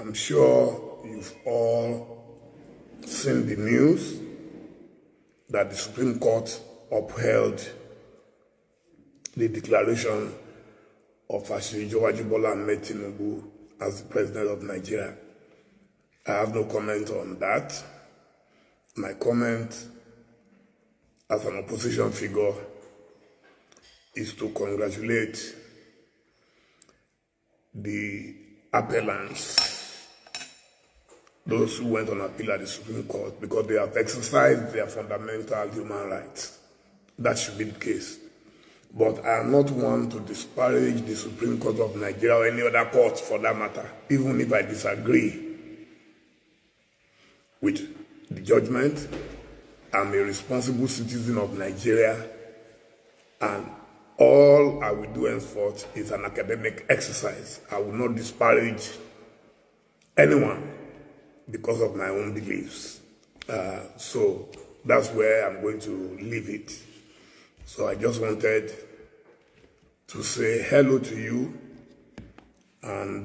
I'm sure you've all seen the news that the Supreme Court upheld the declaration of Asiwaju Bola Ahmed Tinubu as the President of Nigeria. I have no comment on that. My comment as an opposition figure is to congratulate the appellants, those who went on appeal at the Supreme Court, because they have exercised their fundamental human rights. That should be the case. But I am not one to disparage the Supreme Court of Nigeria or any other court for that matter, even if I disagree with the judgment. I'm a responsible citizen of Nigeria, and all I will do henceforth is an academic exercise. I will not disparage anyone because of my own beliefs. So that's where I'm going to leave it. So I just wanted to say hello to you and,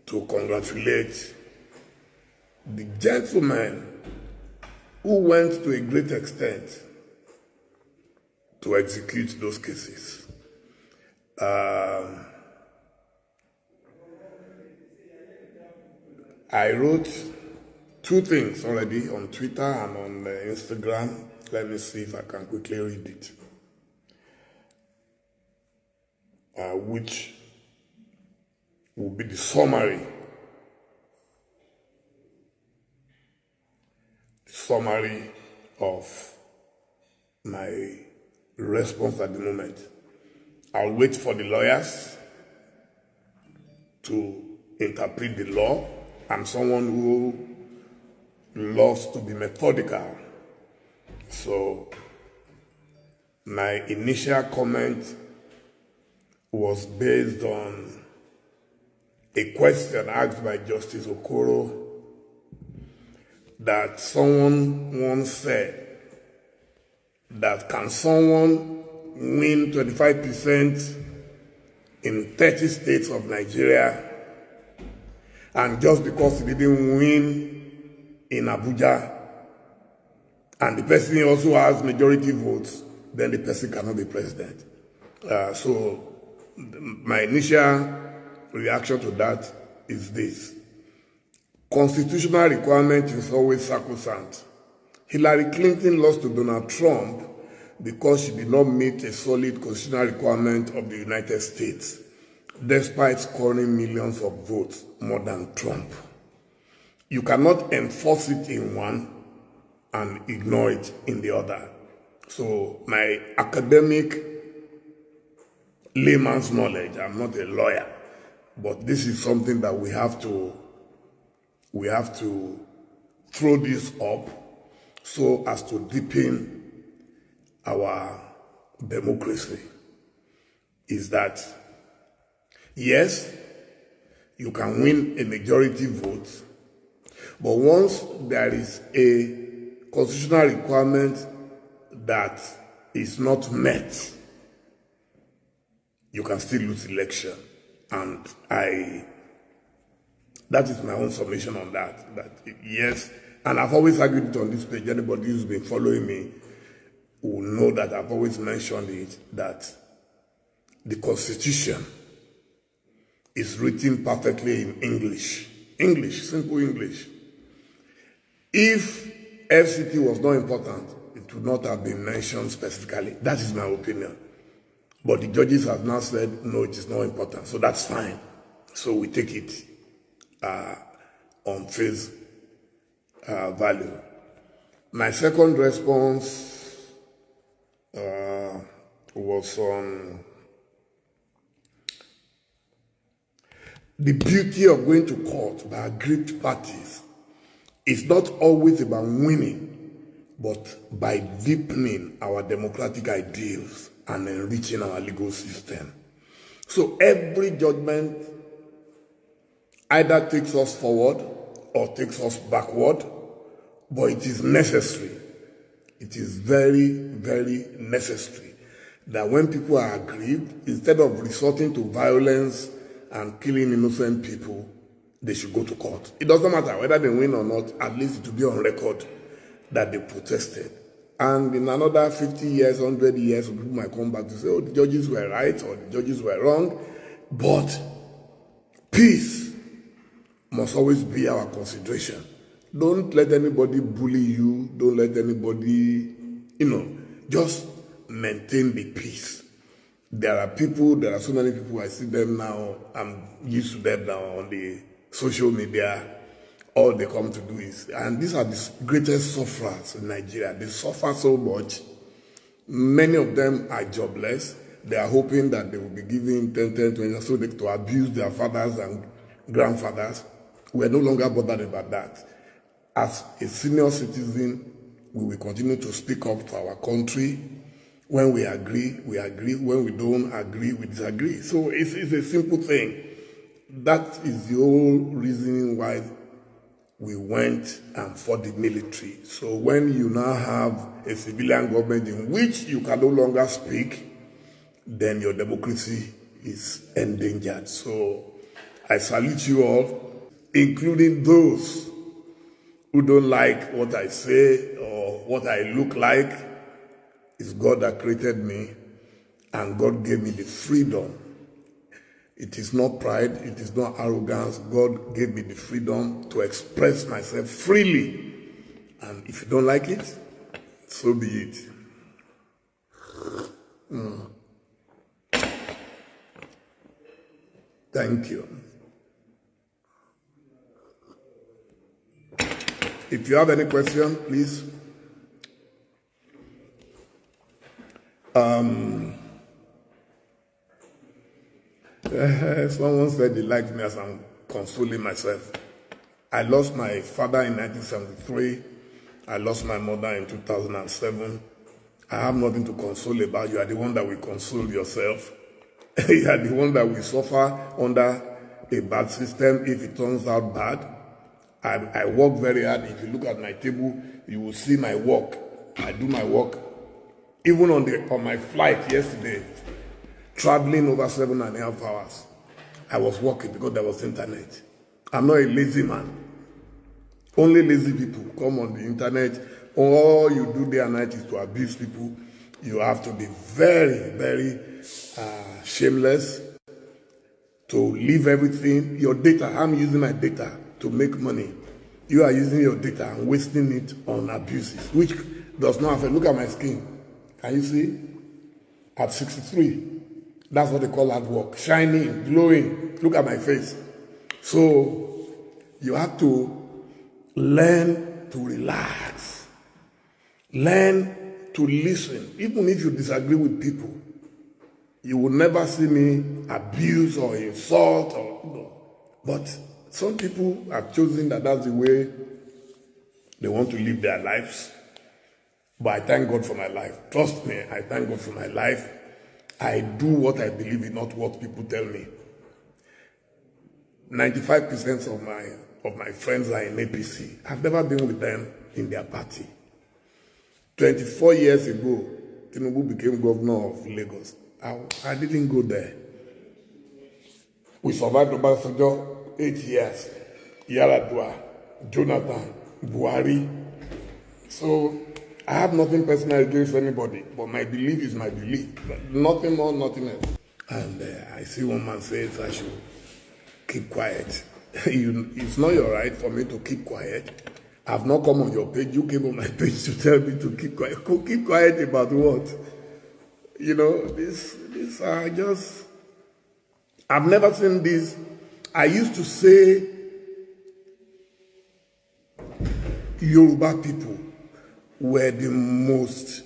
to congratulate the gentleman who went to a great extent to execute those cases. I wrote two things already on Twitter and on Instagram. Let me see if I can quickly read it. Which will be the summary of my response at the moment. I'll wait for the lawyers to interpret the law. I'm someone who loves to be methodical. So my initial comment was based on a question asked by Justice Okoro that someone once said that can someone win 25% in 30 states of Nigeria, and just because he didn't win in Abuja and the person also has majority votes, then the person cannot be president. So my initial reaction to that is this. Constitutional requirement is always sacrosanct. Hillary Clinton lost to Donald Trump because she did not meet a solid constitutional requirement of the United States, despite scoring millions of votes more than Trump. You cannot enforce it in one and ignore it in the other. So my academic layman's knowledge, I'm not a lawyer, but this is something that we have to throw this up so as to deepen our democracy. Is that, yes, you can win a majority vote, but once there is a constitutional requirement that is not met, you can still lose election. And that is my own submission on that. Yes, and I've always argued it on this page. Anybody who's been following me will know that I've always mentioned it, that the Constitution is written perfectly in English. English, simple English. If FCT was not important, it would not have been mentioned specifically. That is my opinion. But the judges have now said, no, it is not important. So that's fine. So we take it on face value. My second response was on the beauty of going to court by aggrieved parties. It's not always about winning, but by deepening our democratic ideals and enriching our legal system. So every judgment either takes us forward or takes us backward, but it is necessary. It is very, very necessary that when people are aggrieved, instead of resorting to violence and killing innocent people, they should go to court. It doesn't matter whether they win or not, at least it will be on record that they protested. And in another 50 years, 100 years, people might come back to say, oh, the judges were right or the judges were wrong. But peace must always be our consideration. Don't let anybody bully you. Don't let anybody, just maintain the peace. There are so many people, I see them now, I'm used to them now on the social media. All they come to do is, and these are the greatest sufferers in Nigeria. They suffer so much. Many of them are jobless. They are hoping that they will be given 10, 20, so they to abuse their fathers and grandfathers. We are no longer bothered about that. As a senior citizen, we will continue to speak up for our country. When we agree, we agree. When we don't agree, we disagree. So it's a simple thing. That is the whole reason why we went and fought the military. So when you now have a civilian government in which you can no longer speak, then your democracy is endangered. So I salute you all, including those who don't like what I say or what I look like. It's God that created me, and God gave me the freedom. It is not pride, it is not arrogance. God gave me the freedom to express myself freely. And if you don't like it, so be it. Thank you. If you have any question, please. Someone said they liked me as I'm consoling myself. I lost my father in 1973. I lost my mother in 2007. I have nothing to console about. You are the one that will console yourself. You are the one that will suffer under a bad system if it turns out bad. I work very hard. If you look at my table, you will see my work. I do my work. Even on my flight yesterday, traveling over 7.5 hours, I was working because there was internet. I'm not a lazy man. Only lazy people come on the internet. All you do day and night is to abuse people. You have to be very, very shameless to leave everything. Your data, I'm using my data to make money. You are using your data and wasting it on abuses, which does not affect. Look at my skin. Can you see? At 63. That's what they call hard work. Shining, glowing. Look at my face. So you have to learn to relax. Learn to listen. Even if you disagree with people, you will never see me abuse or insult but some people have chosen that that's the way they want to live their lives. But I thank God for my life. Trust me, I thank God for my life. I do what I believe in, not what people tell me. 95% of my friends are in APC. I've never been with them in their party. 24 years ago, Tinubu became governor of Lagos. I didn't go there. We survived Obasanjo 8 years. Yaradua, Jonathan, Buhari. So I have nothing personal against anybody, but my belief is my belief. Nothing more, nothing else. And I see one man says I should keep quiet. It's not your right for me to keep quiet. I've not come on your page. You came on my page to tell me to keep quiet. Keep quiet about what? These are just... I've never seen this. I used to say Yoruba people were the most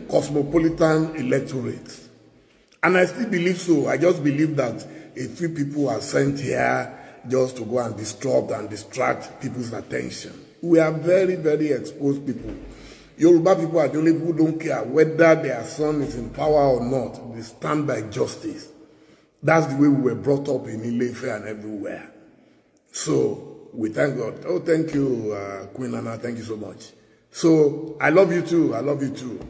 cosmopolitan electorate. And I still believe so. I just believe that a few people are sent here just to go and disrupt and distract people's attention. We are very, very exposed people. Yoruba people are the only people who don't care whether their son is in power or not. They stand by justice. That's the way we were brought up in Ile-Ife and everywhere. So we thank God. Oh, thank you, Queen Anna. Thank you so much. So I love you too. I love you too.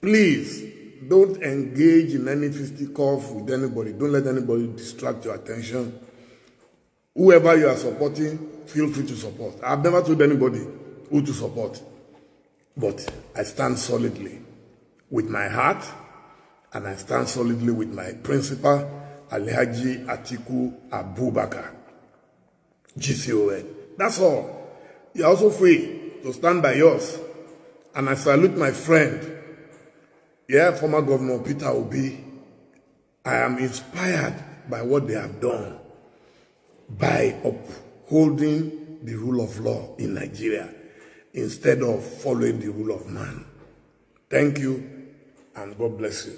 Please don't engage in any fisticuff with anybody. Don't let anybody distract your attention. Whoever you are supporting, feel free to support. I've never told anybody who to support, but I stand solidly with my heart, and I stand solidly with my principal, Alhaji Atiku Abubakar, GCON. That's all. You're also free to stand by yours. And I salute my friend, former Governor Peter Obi. I am inspired by what they have done by upholding the rule of law in Nigeria instead of following the rule of man. Thank you, and God bless you.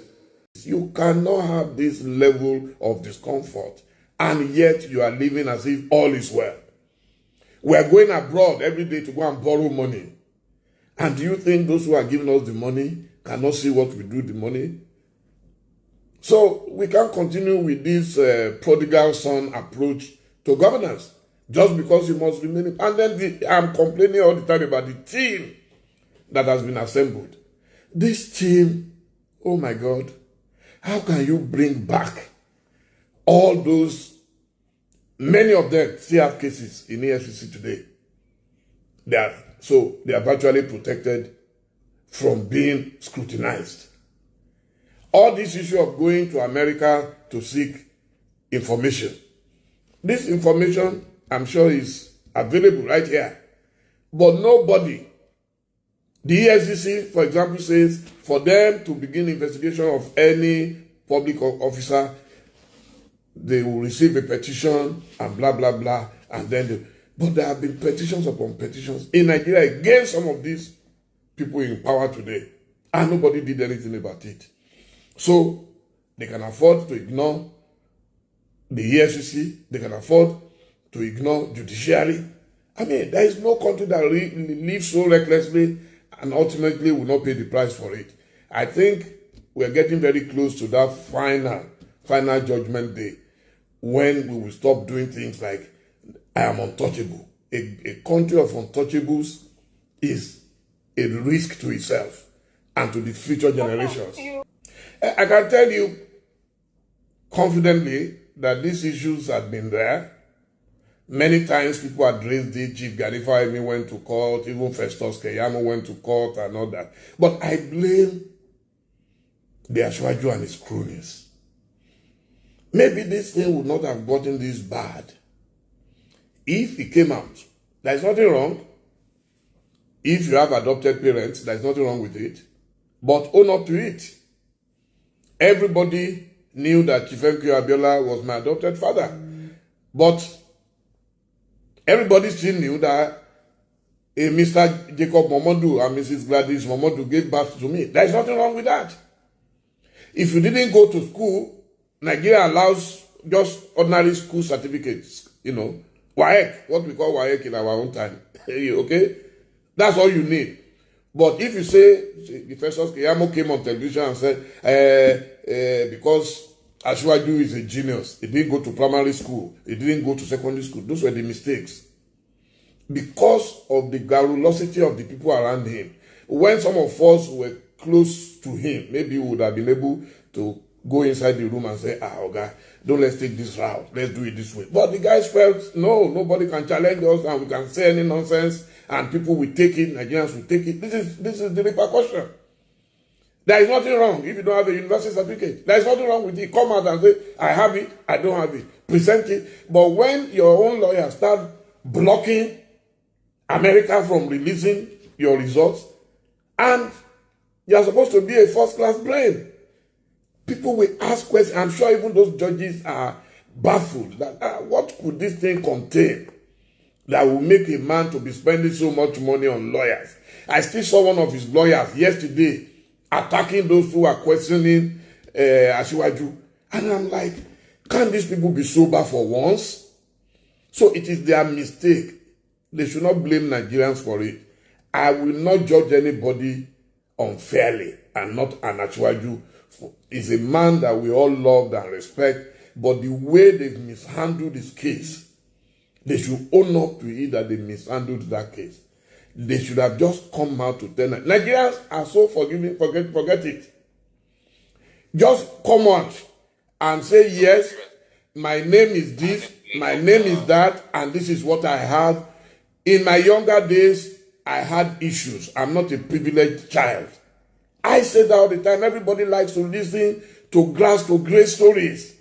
You cannot have this level of discomfort, and yet you are living as if all is well. We are going abroad every day to go and borrow money. And do you think those who are giving us the money cannot see what we do with the money? So we can't continue with this prodigal son approach to governance just because you must remain. And then I'm complaining all the time about the team that has been assembled. This team, oh my God, how can you bring back all those, many of them still have cases in EFCC today. They are virtually protected from being scrutinized. All this issue of going to America to seek information. This information, I'm sure, is available right here. But nobody, the EFCC, for example, says for them to begin investigation of any public officer, they will receive a petition and blah, blah, blah. And then but there have been petitions upon petitions in Nigeria against some of these people in power today. And nobody did anything about it. So they can afford to ignore the EFCC. They can afford to ignore judiciary. I mean, there is no country that lives so recklessly and ultimately will not pay the price for it. I think we are getting very close to that final judgment day when we will stop doing things like, I am untouchable. A country of untouchables is a risk to itself and to the future generations. I can tell you confidently that these issues have been there. Many times people had raised it. Chief Ganifa went to court, even Festus Keyamo went to court and all that. But I blame the Ashwaju and his cronies. Maybe this thing would not have gotten this bad if it came out. There is nothing wrong. If you have adopted parents, there is nothing wrong with it. But own up to it. Everybody knew that Chief M.K. Abiola was my adopted father. But everybody still knew that a Mr. Jacob Momodu and Mrs. Gladys Momodu gave birth to me. There is nothing wrong with that. If you didn't go to school, Nigeria allows just ordinary school certificates, WAEC, what we call WAEC in our own time. Okay? That's all you need. But if you say, the Festus Keyamo came on television and said, because Ashwaju is a genius, he didn't go to primary school, he didn't go to secondary school, those were the mistakes. Because of the garrulosity of the people around him, when some of us were close to him, maybe we would have been able to go inside the room and say, okay, let's take this route, let's do it this way. But the guys felt, no, nobody can challenge us and we can say any nonsense and people will take it, Nigerians will take it. This is the repercussion. There is nothing wrong if you don't have a university certificate. There is nothing wrong with it. Come out and say, I have it, I don't have it. Present it. But when your own lawyer start blocking America from releasing your results, and you are supposed to be a first-class brain, people will ask questions. I'm sure even those judges are baffled that what could this thing contain that will make a man to be spending so much money on lawyers? I still saw one of his lawyers yesterday attacking those who are questioning Ashwaju. And I'm like, can't these people be sober for once? So it is their mistake. They should not blame Nigerians for it. I will not judge anybody unfairly, and not an Ashwaju. He's a man that we all love and respect, but the way they've mishandled this case, they should own up to it that they mishandled that case. They should have just come out to tell Nigerians are so forgiving, forget it. Just come out and say, yes, my name is this, my name is that, and this is what I have. In my younger days, I had issues. I'm not a privileged child. I say that all the time. Everybody likes to listen to grass to great stories.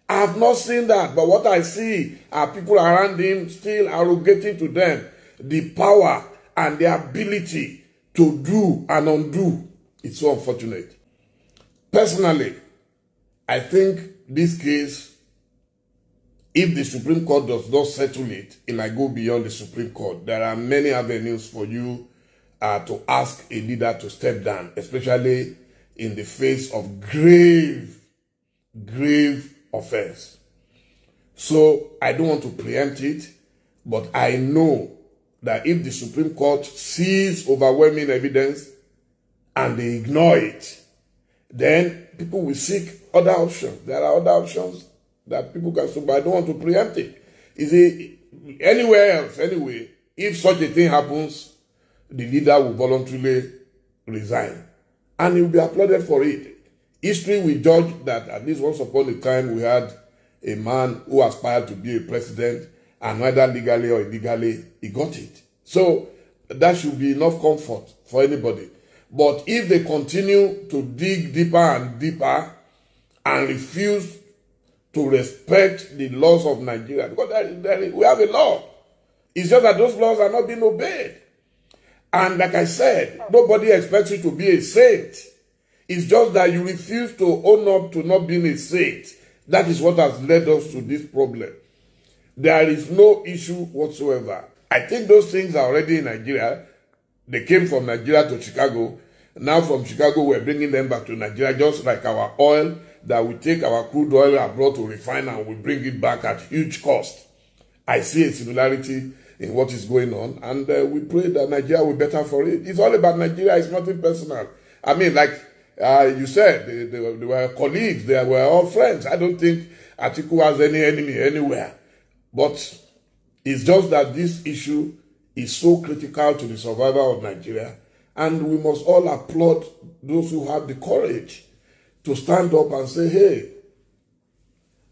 I have not seen that, but what I see are people around him still arrogating to them the power and the ability to do and undo. It's so unfortunate. Personally, I think this case, if the Supreme Court does not settle it, it might go beyond the Supreme Court. There are many avenues for you to ask a leader to step down, especially in the face of grave offense. So I don't want to preempt it, but I know that if the Supreme Court sees overwhelming evidence and they ignore it, then people will seek other options. There are other options that people can solve, but I don't want to preempt it. Is it anywhere else, anyway, if such a thing happens, the leader will voluntarily resign. And he will be applauded for it. History will judge that at least once upon a time we had a man who aspired to be a president, and whether legally or illegally, he got it. So that should be enough comfort for anybody. But if they continue to dig deeper and deeper and refuse to respect the laws of Nigeria, because we have a law. It's just that those laws are not being obeyed. And like I said, nobody expects you to be a saint. It's just that you refuse to own up to not being a saint. That is what has led us to this problem. There is no issue whatsoever. I think those things are already in Nigeria. They came from Nigeria to Chicago. Now from Chicago, we're bringing them back to Nigeria, just like our oil, that we take our crude oil abroad to refine and we bring it back at huge cost. I see a similarity in what is going on, and we pray that Nigeria will be better for it. It's all about Nigeria. It's nothing personal. I mean, like you said, they were colleagues. They were all friends. I don't think Atiku has any enemy anywhere. But it's just that this issue is so critical to the survival of Nigeria, and we must all applaud those who have the courage to stand up and say, hey,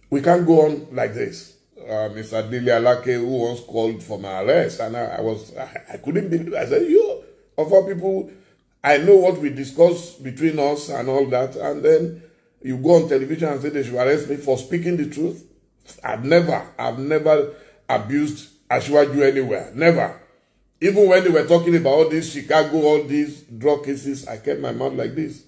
we can't go on like this. Mr. Dele who once called for my arrest, and I couldn't believe it. I said, you, of all people, I know what we discussed between us and all that, and then you go on television and say they should arrest me for speaking the truth. I've never abused Asiwaju anywhere. Never. Even when they were talking about all these Chicago, all these drug cases, I kept my mouth like this.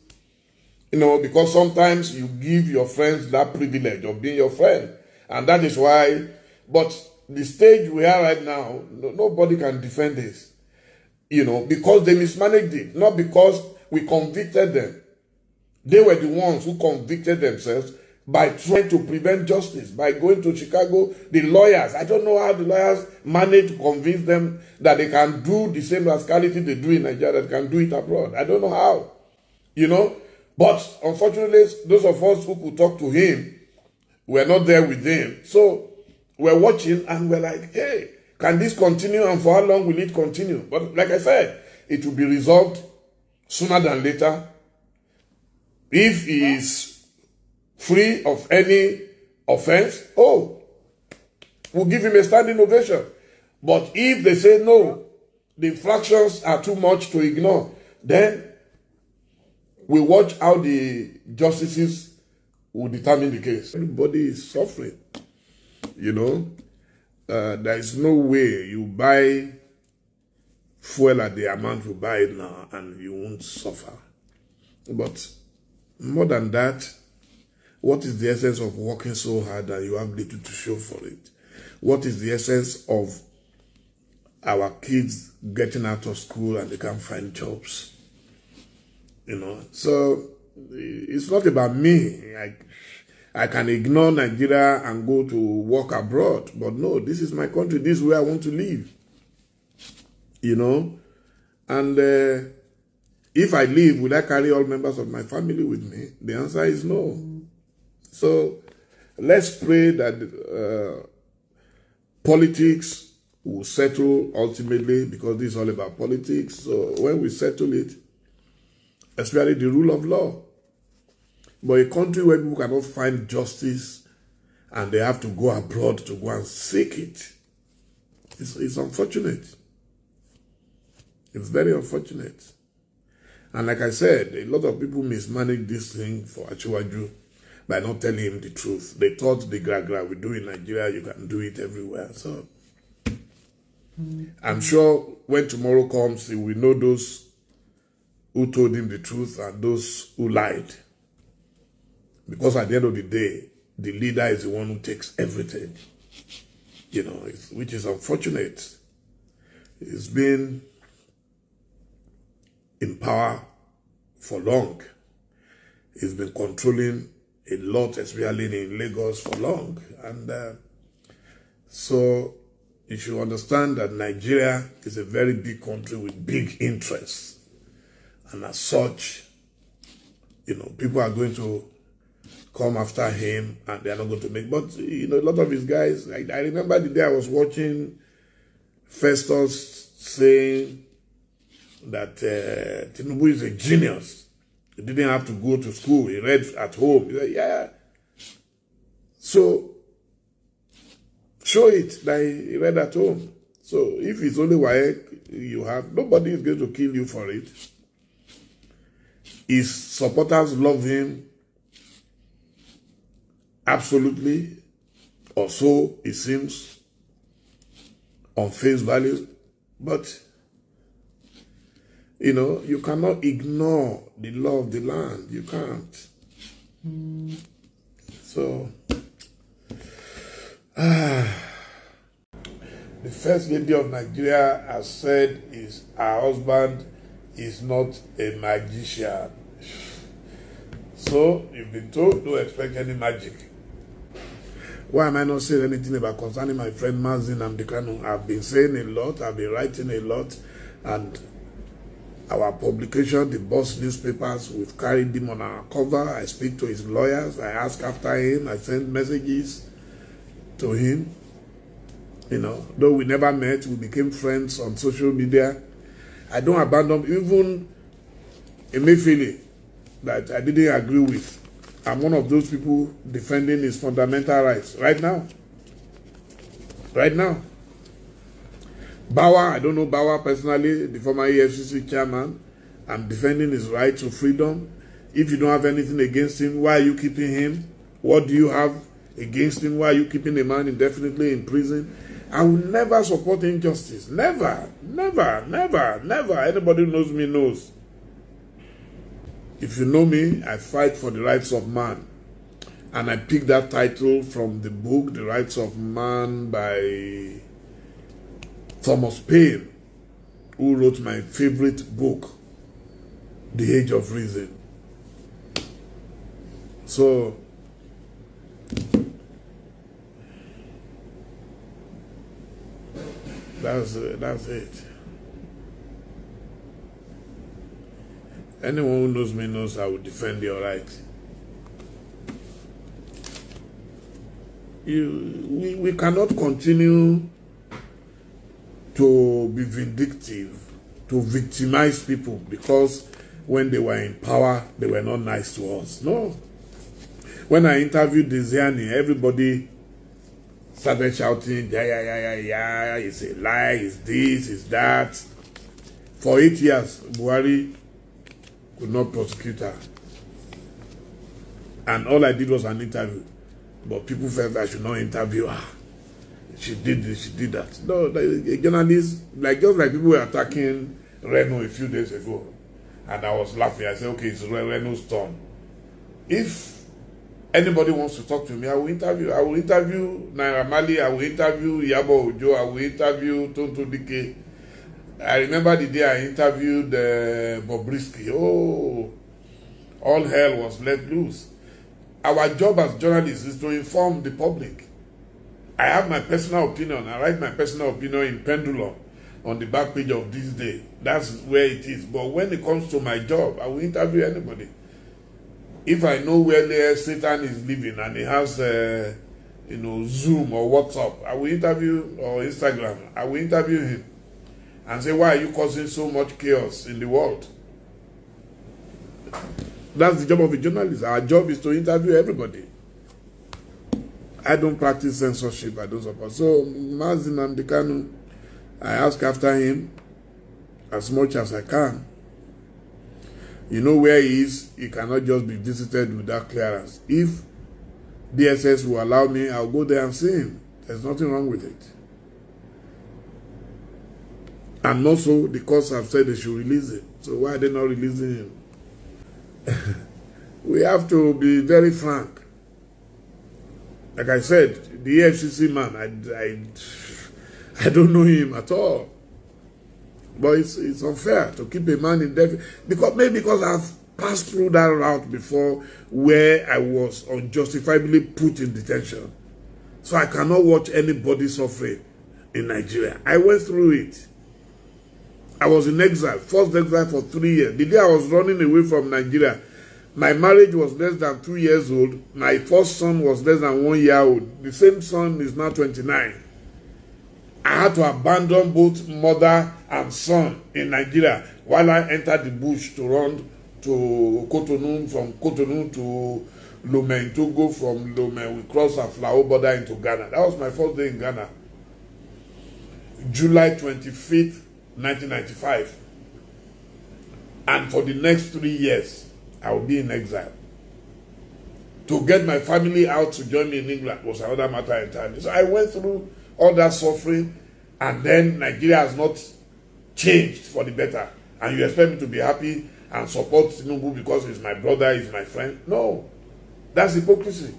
You know, because sometimes you give your friends that privilege of being your friend. And that is why, but the stage we are right now, nobody can defend this. You know, because they mismanaged it, not because we convicted them. They were the ones who convicted themselves by trying to prevent justice, by going to Chicago. The lawyers, I don't know how the lawyers managed to convince them that they can do the same rascality they do in Nigeria, that can do it abroad. I don't know how, you know. But unfortunately, those of us who could talk to him were not there with him. So we're watching and we're like, hey, can this continue, and for how long will it continue? But like I said, it will be resolved sooner than later. If he is free of any offense, we'll give him a standing ovation. But if they say no, the infractions are too much to ignore, then we watch how the justices will determine the case. Everybody is suffering, you know. There is no way you buy fuel at the amount you buy it now and you won't suffer. But more than that, what is the essence of working so hard that you have little to show for it? What is the essence of our kids getting out of school and they can't find jobs? You know, so it's not about me. I can ignore Nigeria and go to work abroad, but no, this is my country. This is where I want to live. You know, and if I leave, will I carry all members of my family with me? The answer is no. So let's pray that politics will settle ultimately, because this is all about politics. So when we settle it, especially the rule of law, But a country where people cannot find justice and they have to go abroad to go and seek it, it's unfortunate. It's very unfortunate. And like I said, a lot of people mismanage this thing for Achiwaju by not telling him the truth. They thought the gra we do in Nigeria, you can do it everywhere. So I'm sure when tomorrow comes, he will know those who told him the truth and those who lied. Because at the end of the day, the leader is the one who takes everything. You know, which is unfortunate. He's been in power for long. He's been controlling a lot, especially in Lagos, for long. And so you should understand that Nigeria is a very big country with big interests. And as such, you know, people are going to come after him and they're not going to make. But, you know, a lot of his guys, I remember the day I was watching Festus saying that Tinubu is a genius. He didn't have to go to school. He read at home. He said, yeah. So, show it that he read at home. So, if it's only WAEC you have, nobody is going to kill you for it. His supporters love him absolutely, or so it seems on face value. But, you know, you cannot ignore the law of the land. You can't. So, the First Lady of Nigeria has said her husband is not a magician. So, you've been told, don't expect any magic. Why am I not saying anything about concerning my friend Mazin Amdekano? I've been saying a lot, I've been writing a lot, and our publication, the Boss newspapers, we've carried him on our cover. I speak to his lawyers, I ask after him, I send messages to him. You know, though we never met, we became friends on social media. I don't abandon even Emefiele that I didn't agree with. I'm one of those people defending his fundamental rights right now. Right now. Bawa, I don't know Bawa personally, the former EFCC chairman. I'm defending his right to freedom. If you don't have anything against him, why are you keeping him? What do you have against him? Why are you keeping a man indefinitely in prison? I will never support injustice. Never, never, never, never. Anybody who knows me knows. If you know me, I fight for the rights of man. And I picked that title from the book, The Rights of Man by Thomas Paine, who wrote my favorite book, The Age of Reason. So, that's it. Anyone who knows me knows I will defend your right. We cannot continue to be vindictive, to victimize people because when they were in power, they were not nice to us. No. When I interviewed Desiani, everybody started shouting, yeah, it's a lie, it's this, it's that. For 8 years, Buhari could not prosecute her. And all I did was an interview. But people felt I should not interview her. She did this, she did that. No, a journalist, just like people were attacking Reno a few days ago. And I was laughing. I said, okay, it's Reno's turn. If anybody wants to talk to me, I will interview. I will interview Naira Marley, I will interview Yabo Ojo, I will interview Tonto Dike. I remember the day I interviewed Bobrisky. Oh, all hell was let loose. Our job as journalists is to inform the public. I have my personal opinion. I write my personal opinion in Pendulum on the back page of This Day. That's where it is. But when it comes to my job, I will interview anybody. If I know where Satan is living and he has, Zoom or WhatsApp, I will interview, or Instagram, I will interview him and say, why are you causing so much chaos in the world? That's the job of a journalist. Our job is to interview everybody. I don't practice censorship. I don't support. So, Mazi Nnamdi Kanu, I ask after him as much as I can. You know where he is, he cannot just be visited without clearance. If DSS will allow me, I'll go there and see him. There's nothing wrong with it. And also, the courts have said they should release it. So why are they not releasing him? We have to be very frank. Like I said, the EFCC man, I don't know him at all. But it's unfair to keep a man in debt. Because I've passed through that route before where I was unjustifiably put in detention. So I cannot watch anybody suffering in Nigeria. I went through it. I was in exile, forced exile for 3 years. The day I was running away from Nigeria, my marriage was less than 2 years old. My first son was less than 1 year old. The same son is now 29. I had to abandon both mother and son in Nigeria while I entered the bush to run to Cotonou, from Cotonou to Lomé in Togo, from Lomé we crossed a Flao border into Ghana. That was my first day in Ghana. July 25th, 1995. And for the next 3 years, I will be in exile. To get my family out to join me in England was another matter entirely. So I went through all that suffering, and then Nigeria has not changed for the better. And you expect me to be happy and support Tinubu because he's my brother, he's my friend? No. That's hypocrisy.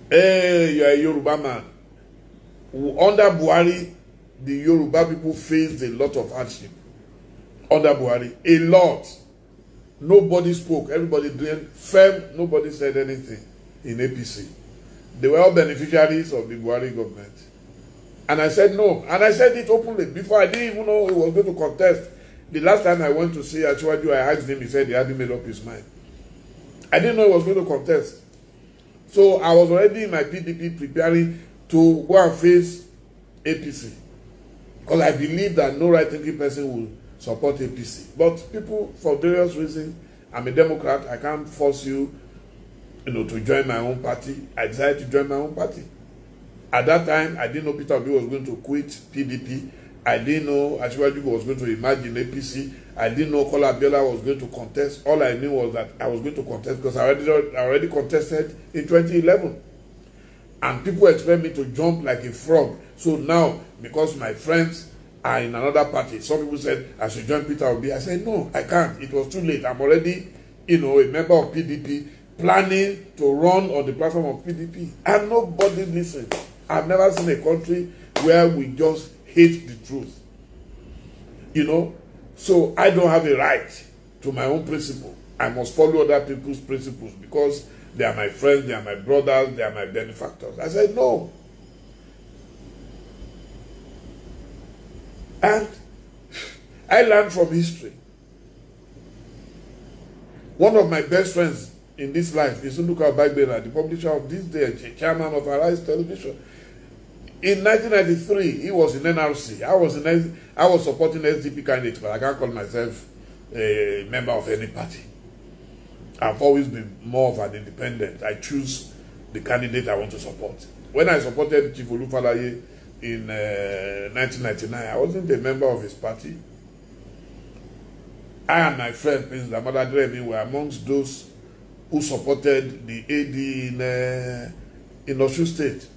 Hey, you're a Yoruba man. Under Buhari, the Yoruba people faced a lot of hardship. Under Buhari, a lot. Nobody spoke. Everybody doing firm. Nobody said anything in APC. They were all beneficiaries of the Buhari government. And I said no. And I said it openly. Before, I didn't even know he was going to contest. The last time I went to see Achiwaju, I asked him, he said he hadn't made up his mind. I didn't know he was going to contest. So I was already in my PDP preparing to go and face APC. Because I believe that no right-thinking person will support APC. But people, for various reasons, I'm a Democrat, I can't force you, to join my own party. I decided to join my own party. At that time, I didn't know Peter Obi was going to quit PDP. I didn't know Achiwaju was going to emerge in APC. I didn't know Kola Abiola was going to contest. All I knew was that I was going to contest because I already contested in 2011. And people expect me to jump like a frog. So now, because my friends are in another party, some people said I should join Peter Obi. I said, no, I can't. It was too late. I'm already, a member of PDP, planning to run on the platform of PDP. And nobody listened. I've never seen a country where we just hate the truth. So I don't have a right to my own principle. I must follow other people's principles because they are my friends, they are my brothers, they are my benefactors. I said no. And I learned from history. One of my best friends in this life is Nduka Bagbera, the publisher of This Day, chairman of Arise Television. In 1993, he was in NRC. I was supporting SDP candidates, but I can't call myself a member of any party. I've always been more of an independent. I choose the candidate I want to support. When I supported Chief Olufalaye in 1999, I wasn't a member of his party. I and my friend Prince Damada Dremi were amongst those who supported the AD in Osun State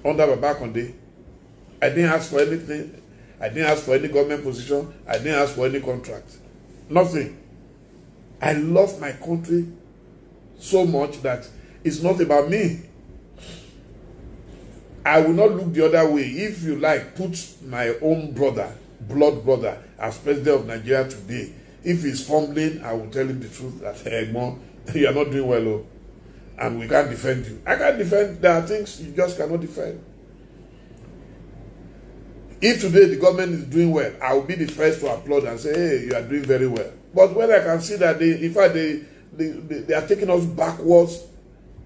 under Babakonde. I didn't ask for anything. I didn't ask for any government position. I didn't ask for any contract. Nothing. I love my country so much that it's not about me. I will not look the other way. If you like, put my own brother, blood brother, as president of Nigeria today. If he's fumbling, I will tell him the truth that, hey, Egmon, you are not doing well, oh, and we can't defend you. I can't defend. There are things you just cannot defend. If today the government is doing well, I will be the first to applaud and say, hey, you are doing very well. But when I can see that they are taking us backwards,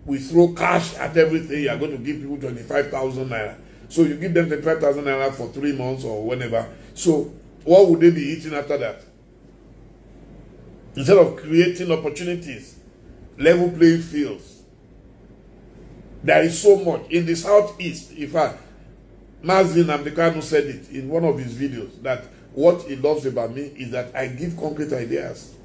we throw cash at everything. You are going to give people 25,000 naira. So you give them 25,000 naira for 3 months or whenever. So what would they be eating after that? instead of creating opportunities, level playing fields. There is so much in the southeast. In fact, Mazin Amdekanu said it in one of his videos, that what he loves about me is that I give concrete ideas.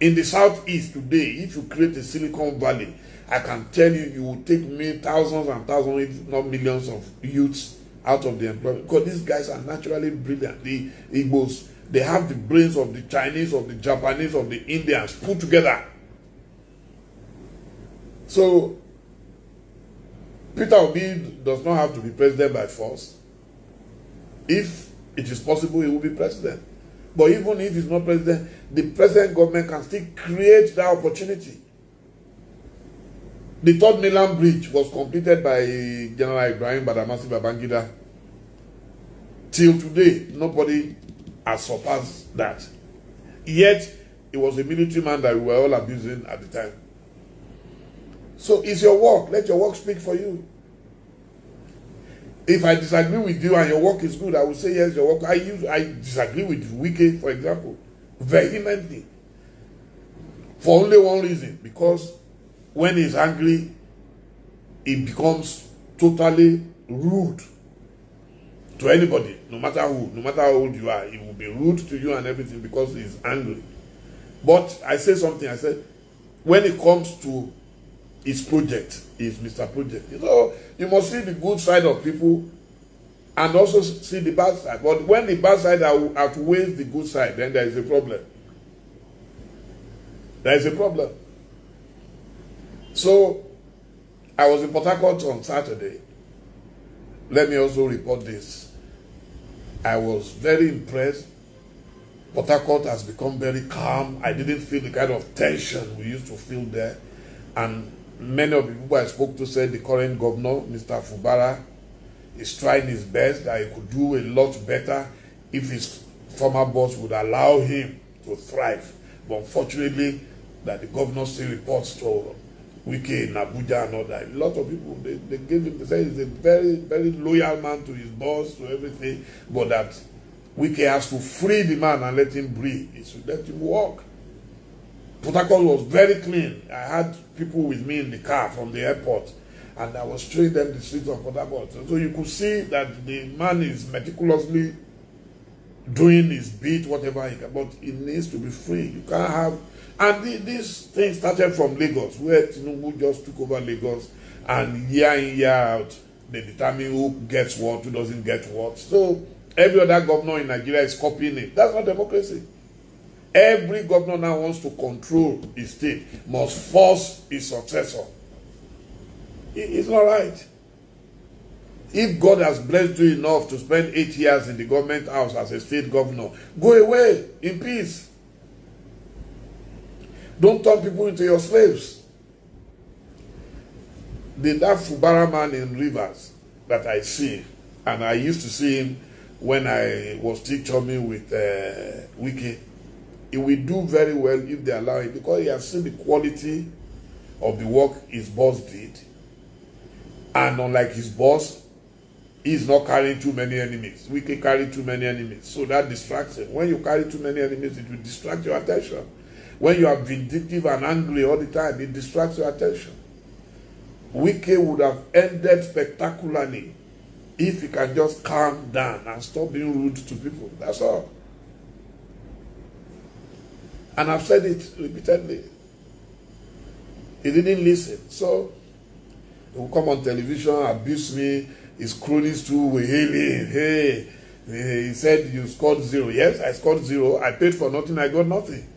In the southeast today, if you create a Silicon Valley, I can tell you, you will take me thousands and thousands, if not millions of youths out of the employment. Because these guys are naturally brilliant. The Igbos, they have the brains of the Chinese, of the Japanese, of the Indians put together. So, Peter Obi does not have to be president by force. If it is possible, he will be president. But even if he's not president, the present government can still create that opportunity. The third mainland bridge was completed by General Ibrahim Badamasi Babangida. Till today, nobody has surpassed that. Yet, it was a military man that we were all abusing at the time. So it's your work. Let your work speak for you. If I disagree with you and your work is good, I will say yes, your work. I disagree with Wike, for example, vehemently. For only one reason. Because when he's angry, he becomes totally rude to anybody, no matter who, no matter how old you are. He will be rude to you and everything because he's angry. But I say something, I said, when it comes to his project, is Mr. Project. You know, you must see the good side of people and also see the bad side. But when the bad side outweighs the good side, then there is a problem. There is a problem. So, I was in Port Harcourt on Saturday. Let me also report this. I was very impressed. Port Harcourt has become very calm. I didn't feel the kind of tension we used to feel there. And many of the people I spoke to said the current governor, Mr. Fubara, is trying his best, that he could do a lot better if his former boss would allow him to thrive. But unfortunately, that the governor still reports to Wike in Abuja and all that. A lot of people, they gave him, they say he's a very, very loyal man to his boss, to everything, but that Wike has to free the man and let him breathe. He should let him walk. Port Harcourt was very clean. I had people with me in the car from the airport, and I was showing them the streets of Port Harcourt. So you could see that the man is meticulously doing his beat, whatever he can, but it needs to be free. You can't have, and this thing started from Lagos, where Tinubu just took over Lagos, and year in, year out, they determine who gets what, who doesn't get what. So every other governor in Nigeria is copying it. That's not democracy. Every governor now wants to control his state, must force his successor. It's not right. If God has blessed you enough to spend 8 years in the government house as a state governor, go away in peace. Don't turn people into your slaves. That Fubara man in Rivers that I see, and I used to see him when I was still chumming with Wike, he will do very well if they allow him, because he has seen the quality of the work his boss did. And unlike his boss, he's not carrying too many enemies. We can carry too many enemies. So that distracts him. When you carry too many enemies, it will distract your attention. When you are vindictive and angry all the time, it distracts your attention. Wike would have ended spectacularly if he can just calm down and stop being rude to people. That's all. And I've said it repeatedly. He didn't listen. So he will come on television, abuse me. His cronies too were hailing. Hey, he said you scored 0. Yes, I scored 0. I paid for nothing. I got nothing.